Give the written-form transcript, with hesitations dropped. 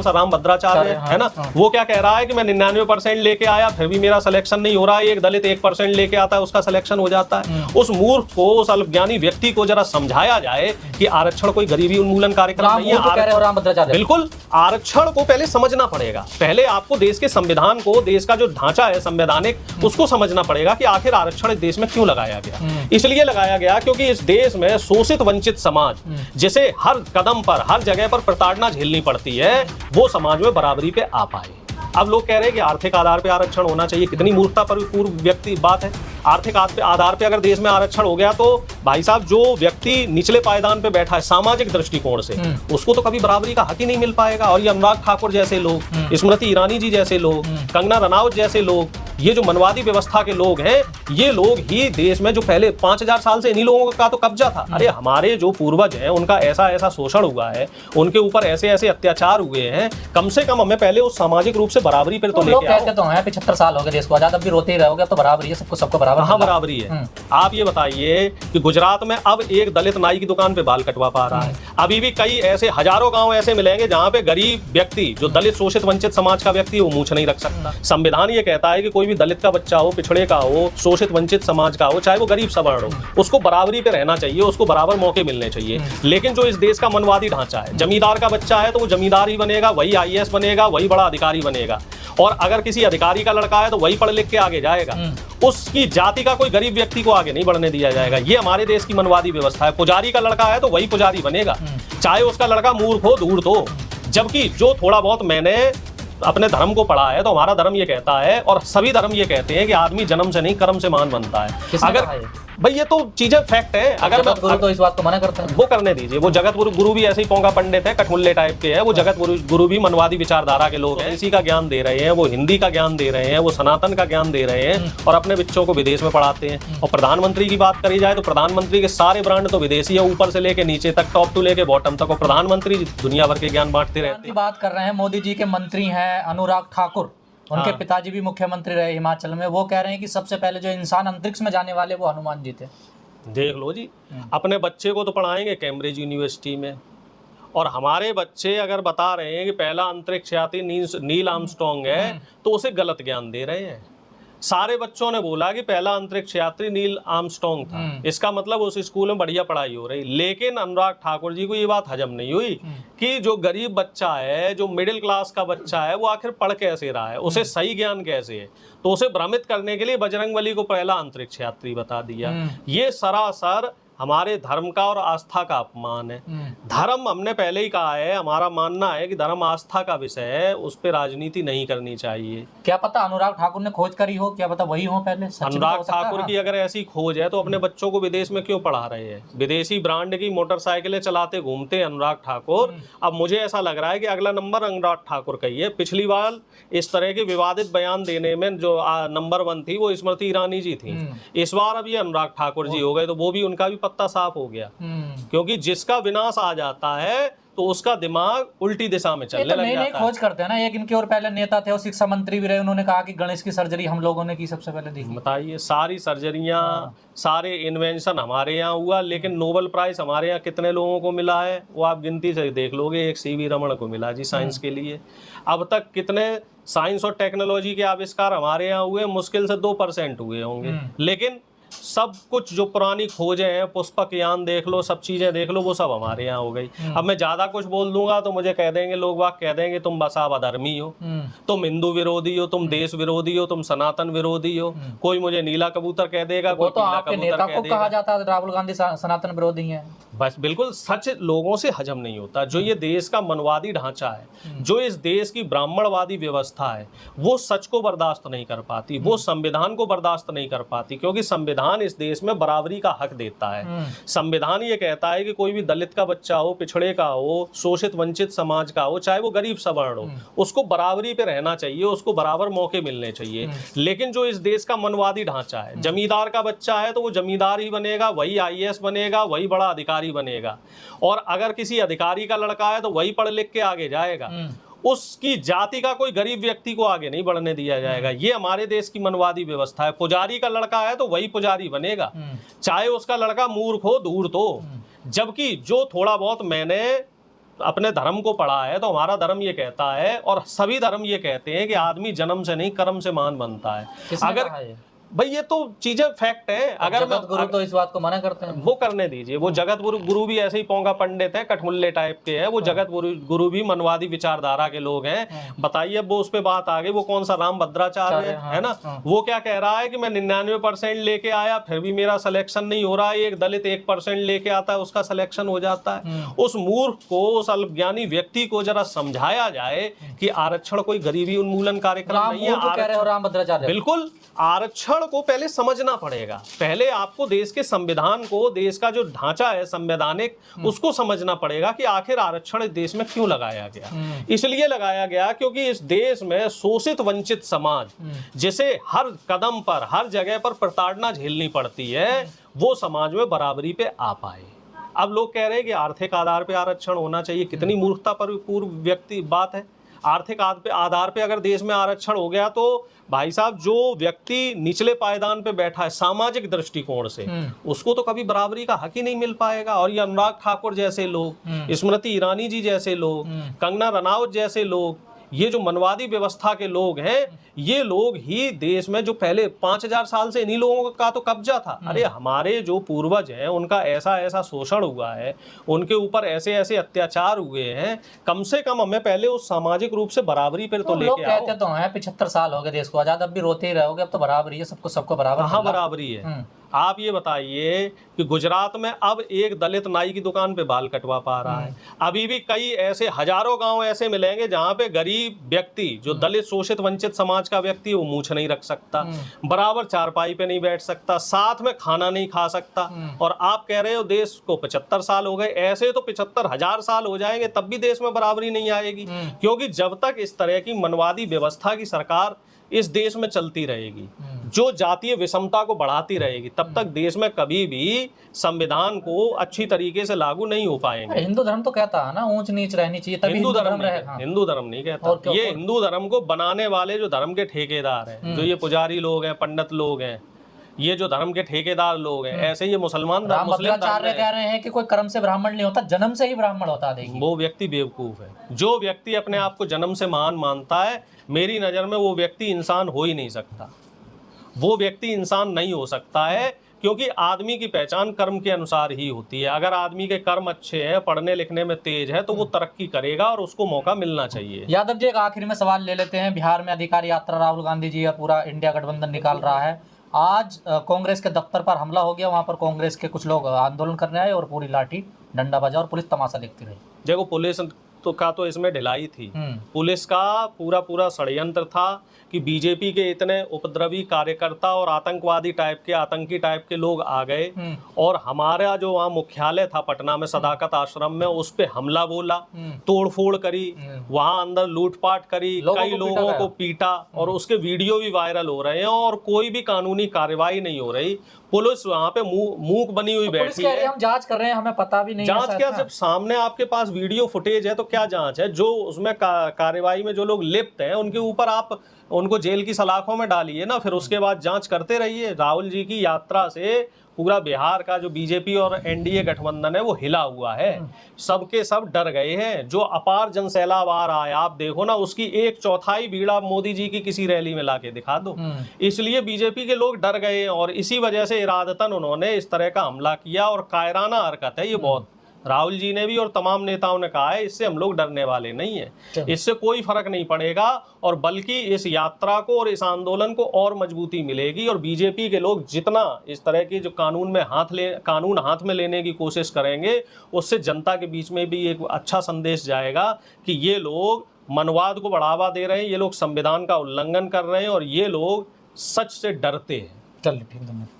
राम भद्राचार्य है ना, वो क्या कह रहा है कि मैं 99% लेके आया फिर भी मेरा सिलेक्शन नहीं हो रहा है, एक दलित 1% लेके आता है उसका सिलेक्शन हो जाता है। उस मूर्ख को, उस अल्पज्ञानी व्यक्ति को जरा समझाया जाए कि आरक्षण कोई गरीबी उन्मूलन कार्यक्रम नहीं है। बिल्कुल, आरक्षण को पहले समझना पड़ेगा, पहले आपको देश के संविधान को, देश का जो ढांचा है संवैधानिक, उसको समझना पड़ेगा कि आखिर आरक्षण इस देश में क्यों लगाया गया। इसलिए लगाया गया क्योंकि इस देश में शोषित वंचित समाज, जिसे हर कदम पर, हर जगह पर प्रताड़ना झेलनी पड़ती है, वो समाज में बराबरी पे आ पाए। अब लोग कह रहे हैं कि आर्थिक आधार पे आरक्षण होना चाहिए, कितनी मूर्खता परिपूर्ण व्यक्ति बात है। आर्थिक आधार पे अगर देश में आरक्षण हो गया तो भाई साहब जो व्यक्ति निचले पायदान पे बैठा है सामाजिक दृष्टिकोण से, उसको तो कभी बराबरी का हक ही नहीं मिल पाएगा। और ये अनुराग ठाकुर जैसे लोग, स्मृति ईरानी जी जैसे लोग, कंगना रनावत जैसे लोग, ये जो मनवादी व्यवस्था के लोग हैं, ये लोग ही देश में, जो पहले 5000 साल से इन्हीं लोगों का तो कब्जा था। अरे हमारे जो पूर्वज हैं उनका ऐसा ऐसा शोषण हुआ है, उनके ऊपर ऐसे ऐसे अत्याचार हुए हैं, कम से कम हमें पहले उस सामाजिक रूप से बराबरी पर तो लेके आओ। तो है 75 साल हो गए देश को आजाद, अब भी रोते ही रहोगे, तो बराबरी है, सबको बराबर। हाँ बराबरी है। आप ये बताइए कि गुजरात में अब एक दलित नाई की दुकान पे बाल कटवा पा रहा है। अभी भी कई ऐसे हजारों गांव ऐसे मिलेंगे जहां पे गरीब व्यक्ति, जो दलित शोषित वंचित समाज का व्यक्ति, वो मूंछ नहीं रख सकता। संविधान ये कहता है कि कोई भी दलित का बच्चा हो, पिछड़े का हो, शोषित वंचित समाज का हो, चाहे वो गरीब सवर्ण हो, उसको बराबरी पे रहना चाहिए, उसको बराबर मौके मिलने चाहिए। लेकिन जो इस देश का मनवादी ढांचा है, जमींदार का बच्चा है तो वो जमींदार ही बनेगा, वही IAS बनेगा, वही बड़ा अधिकारी बनेगा। और अगर किसी अधिकारी का लड़का है तो वही पढ़ लिख के आगे जाएगा, उसकी जाति का कोई गरीब व्यक्ति को आगे नहीं बढ़ने दिया जाएगा। ये हमारे देश की मनवादी व्यवस्था है। पुजारी का लड़का है तो वही पुजारी बनेगा, चाहे उसका लड़का मूर्ख हो, धूर्त हो। जबकि जो थोड़ा बहुत मैंने अपने धर्म को पढ़ा है, तो हमारा धर्म ये कहता है, और सभी धर्म ये कहते हैं कि आदमी जन्म से नहीं कर्म से महान बनता है। अगर भाई ये तो चीजें फैक्ट है, अगर जगत गुरु तो इस बात को मना करता है, वो करने दीजिए। वो जगत गुरु भी ऐसे ही पोंगा पंडित है, कठमुल्ले टाइप के है। वो जगत गुरु भी मनवादी विचारधारा के लोग हैं, इसी का ज्ञान दे रहे हैं, वो हिंदी का ज्ञान दे रहे हैं, वो सनातन का ज्ञान दे रहे हैं, और अपने बच्चों को विदेश में पढ़ाते हैं। और प्रधानमंत्री की बात करी जाए तो प्रधानमंत्री के सारे ब्रांड तो विदेशी है, ऊपर से लेके नीचे तक, टॉप टू लेके बॉटम तक। और प्रधानमंत्री दुनिया भर के ज्ञान बांटते रहते हैं। बात कर रहे हैं मोदी जी के मंत्री हैं अनुराग ठाकुर, उनके पिताजी भी मुख्यमंत्री रहे हिमाचल में। वो कह रहे हैं कि सबसे पहले जो इंसान अंतरिक्ष में जाने वाले वो हनुमान जी थे। देख लो जी, अपने बच्चे को तो पढ़ाएंगे कैम्ब्रिज यूनिवर्सिटी में, और हमारे बच्चे अगर बता रहे हैं कि पहला अंतरिक्ष यात्री नील आर्मस्ट्रांग है, तो उसे गलत ज्ञान दे रहे हैं। सारे बच्चों ने बोला कि पहला अंतरिक्ष यात्री नील आर्मस्ट्रांग था, इसका मतलब उस स्कूल में बढ़िया पढ़ाई हो रही। लेकिन अनुराग ठाकुर जी को ये बात हजम नहीं हुई कि जो गरीब बच्चा है, जो मिडिल क्लास का बच्चा है, वो आखिर पढ़ कैसे रहा है, उसे सही ज्ञान कैसे है। तो उसे भ्रमित करने के लिए बजरंगबली को पहला अंतरिक्ष यात्री बता दिया। ये सरासर हमारे धर्म का और आस्था का अपमान है। धर्म, हमने पहले ही कहा है, हमारा मानना है कि धर्म आस्था का विषय है, उस पर राजनीति नहीं करनी चाहिए। क्या पता अनुराग ठाकुर ने खोज करी हो, क्या पता वही हो पहले। अनुराग ठाकुर की अगर ऐसी खोज है तो अपने बच्चों को विदेश में क्यों पढ़ा रहे हैं? विदेशी ब्रांड की मोटरसाइकिलें चलाते घूमते हैं अनुराग ठाकुर। अब मुझे ऐसा लग रहा है कि अगला नंबर अनुराग ठाकुर का ही है। पिछली बार इस तरह के विवादित बयान देने में जो नंबर 1 थी वो स्मृति ईरानी जी थी। इस बार अब ये अनुराग ठाकुर जी हो गए, तो वो भी, उनका भी पत्ता साफ हो गया। क्योंकि जिसका विनाश आ जाता है तो उसका दिमाग उल्टी दिशा में चलने लग जाता है। खोज करते हैं ना। एक इनके और पहले नेता थे, और शिक्षा मंत्री भी रहे, उन्होंने कहा कि गणेश की सर्जरी हम लोगों ने की सबसे पहले देखी। बताइए, सारी सर्जरियां, सारे इन्वेंशन हमारे यहाँ हुआ, लेकिन नोबेल प्राइज हमारे यहाँ कितने लोगों को मिला है वो आप गिनती से देख लोगे। एक CV रमन को मिला जी साइंस के लिए। अब तक कितने साइंस और टेक्नोलॉजी के आविष्कार हमारे यहाँ हुए? मुश्किल से 2% हुए होंगे। लेकिन सब कुछ जो पुरानी खोजें हैं, पुष्पक यान देख लो, सब चीजें देख लो, वो सब हमारे यहाँ हो गई। अब मैं ज्यादा कुछ बोल दूंगा तो मुझे कह देंगे लोग, बाग कह देंगे तुम बस आप अधर्मी हो, तुम हिंदू विरोधी हो, तुम देश विरोधी हो, तुम सनातन विरोधी हो। कोई मुझे नीला कबूतर कह देगा, कोई पीला कबूतर कह देगा। कहा जाता है राहुल गांधी सनातन विरोधी है। बस बिल्कुल सच लोगों से हजम नहीं होता। जो ये देश का मनवादी ढांचा है, जो इस देश की ब्राह्मणवादी व्यवस्था है, वो सच को बर्दाश्त नहीं कर पाती, वो संविधान को बर्दाश्त नहीं कर पाती। क्योंकि संविधान इस देश में बराबरी का हक देता है। संविधान ये कहता है कि कोई भी दलित का बच्चा हो, पिछड़े का हो, शोषित वंचित समाज का हो, चाहे वो गरीब सवर्ण हो, उसको बराबरी पे रहना चाहिए, उसको बराबर मौके मिलने चाहिए। लेकिन जो इस देश का मनवादी ढांचा है, जमींदार का बच्चा है तो वो जमींदार ही बनेगा, वही IAS बनेगा, वही बड़ा अधिकारी बनेगा। और अगर किसी अधिकारी का लड़का है तो वही पढ़ लिख के आगे जाएगा, उसकी जाति का कोई गरीब व्यक्ति को आगे नहीं बढ़ने दिया जाएगा। ये हमारे देश की मनवादी व्यवस्था है। पुजारी का लड़का है तो वही पुजारी बनेगा, चाहे उसका लड़का मूर्ख हो, धूर्त हो। जबकि जो थोड़ा बहुत मैंने अपने धर्म को पढ़ा है तो हमारा धर्म ये कहता है, और सभी धर्म ये कहते हैं कि आदमी जन्म से नहीं कर्म से महान बनता है। किसने अगर कहा ये? भाई ये तो चीजें फैक्ट है। अगर जगत गुरु तो इस बात को मना करते हैं। वो करने दीजिए, वो जगत गुरु भी ऐसे ही पौंगा पंडित है, कठमुल्ले टाइप के हैं। वो जगत गुरु भी मनवादी विचारधारा के लोग हैं। बताइए, अब वो उस पे बात आ गई, वो कौन सा राम भद्राचार्य है ना, वो क्या कह रहा है कि मैं 99% लेके आया फिर भी मेरा सिलेक्शन नहीं हो रहा है। एक दलित 1% लेके आता है, उसका सिलेक्शन हो जाता है। उस मूर्ख को, उस अल्पज्ञानी व्यक्ति को जरा समझाया जाए कि आरक्षण कोई गरीबी उन्मूलन कार्यक्रम नहीं है। राम भद्राचार्य बिल्कुल, आरक्षण को पहले समझना पड़ेगा। पहले आपको देश के संविधान को, देश का जो ढांचा है संवैधानिक, उसको समझना पड़ेगा कि आखिर आरक्षण इस देश में क्यों लगाया गया। इसलिए लगाया गया क्योंकि इस देश में शोषित वंचित समाज, जिसे हर कदम पर, हर जगह पर प्रताड़ना झेलनी पड़ती है, वो समाज में बराबरी पे आ पाए। अब लोग कह रहे हैं कि आर्थिक आधार पे आरक्षण होना चाहिए। कितनी मूर्खता पर पूर्व व्यक्ति बात है। आर्थिक आधार पे अगर देश में आरक्षण हो गया तो भाई साहब, जो व्यक्ति निचले पायदान पे बैठा है सामाजिक दृष्टिकोण से, उसको तो कभी बराबरी का हक ही नहीं मिल पाएगा। और ये अनुराग ठाकुर जैसे लोग, स्मृति ईरानी जी जैसे लोग, कंगना रनावत जैसे लोग, ये जो मनवादी व्यवस्था के लोग हैं, ये लोग ही देश में, जो पहले 5000 साल से इन्हीं लोगों का तो कब्जा था। अरे हमारे जो पूर्वज हैं, उनका ऐसा ऐसा शोषण हुआ है, उनके ऊपर ऐसे ऐसे अत्याचार हुए हैं। कम से कम हमें पहले उस सामाजिक रूप से बराबरी पर तो लेके आओ। कहते तो हैं 75 साल हो गए देश को आजाद, अब भी रोते ही रहोगे, अब तो बराबरी है, सबको बराबर। हाँ, बराबरी है। आप ये बताइए कि गुजरात में अब एक दलित नाई की दुकान पे बाल कटवा पा रहा है। अभी भी कई ऐसे हजारों गांव ऐसे मिलेंगे जहां पे गरीब व्यक्ति, जो दलित शोषित वंचित समाज का व्यक्ति, वो मूछ नहीं रख सकता, बराबर चारपाई पे नहीं बैठ सकता, साथ में खाना नहीं खा सकता। और आप कह रहे हो देश को 75 साल हो गए। ऐसे तो 75,000 साल हो जाएंगे, तब भी देश में बराबरी नहीं आएगी। क्योंकि जब तक इस तरह की मनवादी व्यवस्था की सरकार इस देश में चलती रहेगी, जो जातीय विषमता को बढ़ाती रहेगी, तब तक देश में कभी भी संविधान को अच्छी तरीके से लागू नहीं हो पाएंगे। हिंदू धर्म तो कहता है ना, ऊंच नीच रहनी चाहिए, तभी हिंदू धर्म नहीं कहता। ये हिंदू धर्म को बनाने वाले जो धर्म के ठेकेदार हैं, जो ये पुजारी लोग हैं, पंडित लोग हैं, ये जो धर्म के ठेकेदार लोग हैं, ऐसे ये मुसलमान मुस्लिम कह रहे हैं कि कोई कर्म से ब्राह्मण नहीं होता, जन्म से ही ब्राह्मण होता। देखिए, वो व्यक्ति बेवकूफ है। जो व्यक्ति अपने आप को जन्म से महान मानता है, मेरी नजर में वो व्यक्ति इंसान हो ही नहीं सकता। वो व्यक्ति इंसान नहीं हो सकता है, क्योंकि आदमी की पहचान कर्म के अनुसार ही होती है। अगर आदमी के कर्म अच्छे हैं, पढ़ने लिखने में तेज है, तो वो तरक्की करेगा और उसको मौका मिलना चाहिए। यादव जी, एक आखिरी में सवाल ले लेते हैं। बिहार में अधिकार यात्रा राहुल गांधी जी या पूरा इंडिया गठबंधन निकाल रहा है। आज कांग्रेस के दफ्तर पर हमला हो गया, वहां पर कांग्रेस के कुछ लोग आंदोलन करने आए और पूरी लाठी डंडा बजा और पुलिस तमाशा देखती रही। देखो, पुलिस तो इसमें ढिलाई थी। पुलिस का पूरा षड्यंत्र था कि बीजेपी के इतने उपद्रवी कार्यकर्ता और आतंकी टाइप के लोग आ गए और हमारा जो वहाँ मुख्यालय था पटना में, सदाकत आश्रम में, उस पे हमला बोला, तोड़फोड़ करी, वहां अंदर लूटपाट करी, कई लोगों को पीटा, और उसके वीडियो भी वायरल हो रहे हैं और कोई भी कानूनी कार्रवाई नहीं हो रही। पुलिस वहां पे मूक बनी हुई बैठी है। हम जांच कर रहे हैं, हमें पता भी नहीं। जांच क्या, जब सामने आपके पास वीडियो फुटेज है तो क्या जांच है? जो उसमें कार्रवाई में जो लोग लिप्त हैं, उनके ऊपर आप उनको जेल की सलाखों में डालिए ना, फिर उसके बाद जांच करते रहिए। राहुल जी की यात्रा से पूरा बिहार का जो बीजेपी और एनडीए गठबंधन है वो हिला हुआ है। सबके सब डर गए हैं। जो अपार जनसैलाब आ रहा है, आप देखो ना, उसकी 1/4 भीड़ आप मोदी जी की किसी रैली में लाके दिखा दो। इसलिए बीजेपी के लोग डर गए और इसी वजह से इरादतन उन्होंने इस तरह का हमला किया। और कायराना हरकत है ये बहुत। राहुल जी ने भी और तमाम नेताओं ने कहा है, इससे हम लोग डरने वाले नहीं है, इससे कोई फर्क नहीं पड़ेगा, और बल्कि इस यात्रा को और इस आंदोलन को और मजबूती मिलेगी। और बीजेपी के लोग जितना इस तरह की जो कानून हाथ में लेने की कोशिश करेंगे, उससे जनता के बीच में भी एक अच्छा संदेश जाएगा कि ये लोग मनवाद को बढ़ावा दे रहे हैं, ये लोग संविधान का उल्लंघन कर रहे हैं और ये लोग सच से डरते हैं। चलिए, ठीक है।